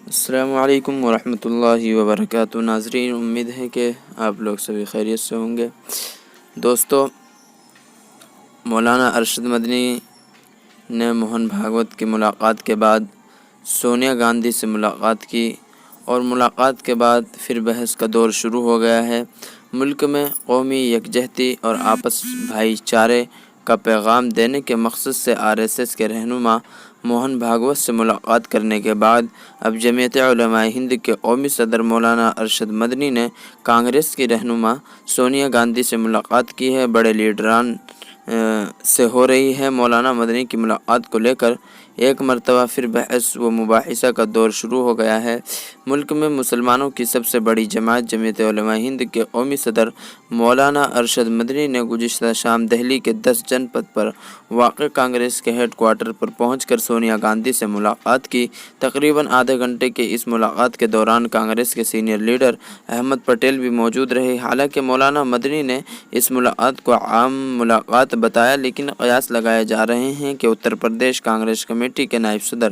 السلام علیکم ورحمۃ اللہ وبرکاتہ۔ ناظرین، امید ہے کہ آپ لوگ سبھی خیریت سے ہوں گے۔ دوستو، مولانا ارشد مدنی نے موہن بھاگوت کی ملاقات کے بعد سونیا گاندھی سے ملاقات کی اور ملاقات کے بعد پھر بحث کا دور شروع ہو گیا ہے۔ ملک میں قومی یکجہتی اور آپس بھائی چارے کا پیغام دینے کے مقصد سے RSS کے رہنما موہن بھاگوت سے ملاقات کرنے کے بعد اب جمعیت علماء ہند کے قومی صدر مولانا ارشد مدنی نے کانگریس کی رہنما سونیا گاندھی سے ملاقات کی ہے۔ بڑے لیڈران سے ہو رہی ہے۔ مولانا مدنی کی ملاقات کو لے کر ایک مرتبہ پھر بحث و مباحثہ کا دور شروع ہو گیا ہے۔ ملک میں مسلمانوں کی سب سے بڑی جماعت جمعیت علماء ہند کے قومی صدر مولانا ارشد مدنی نے گزشتہ شام دہلی کے 10 جنپت پر واقع کانگریس کے ہیڈ کوارٹر پر پہنچ کر سونیا گاندھی سے ملاقات کی۔ تقریباً آدھے گھنٹے کے اس ملاقات کے دوران کانگریس کے سینئر لیڈر احمد پٹیل بھی موجود رہے۔ حالانکہ مولانا مدنی نے اس ملاقات کو عام ملاقات بتایا، لیکن قیاس لگائے جا رہے ہیں کہ اتر پردیش کانگریس کمیٹی کے نائب صدر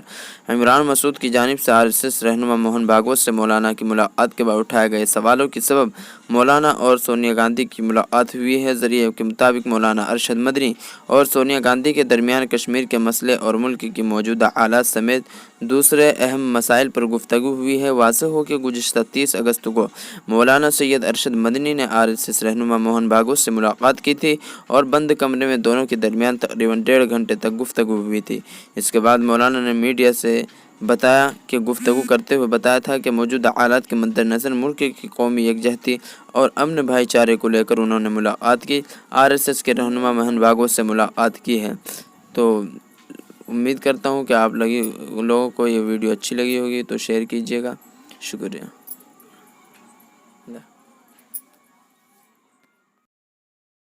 عمران مسعود کی جانب سے RSS رہنما موہن بھاگوت سے مولانا کی ملاقات کے بعد اٹھائے گئے سوالوں کی سبب مولانا اور سونیا گاندھی کی ملاقات ہوئی ہے۔ ذریعے کے مطابق مولانا ارشد مدنی اور سونیا گاندھی کے درمیان کشمیر کے مسئلے اور ملک کی موجودہ حالات سمیت دوسرے اہم مسائل پر گفتگو ہوئی ہے۔ واضح ہو کہ گزشتہ 30 اگست کو مولانا سید ارشد مدنی نے RSS رہنما موہن بھاگوت سے ملاقات کی تھی اور بند کمرے میں دونوں کے درمیان تقریباً 1.5 گھنٹے تک گفتگو ہوئی تھی۔ اس کے بعد مولانا نے میڈیا سے گفتگو کرتے ہوئے بتایا تھا کہ موجودہ حالات کے مدنظر ملک کی قومی یکجہتی اور امن بھائی چارے کو لے کر انہوں نے ملاقات کی۔ RSS کے رہنما موہن بھاگوت سے ملاقات کی ہے۔ تو امید کرتا ہوں کہ آپ لوگوں کو یہ ویڈیو اچھی لگی ہوگی، تو شیئر کیجیے گا۔ شکریہ۔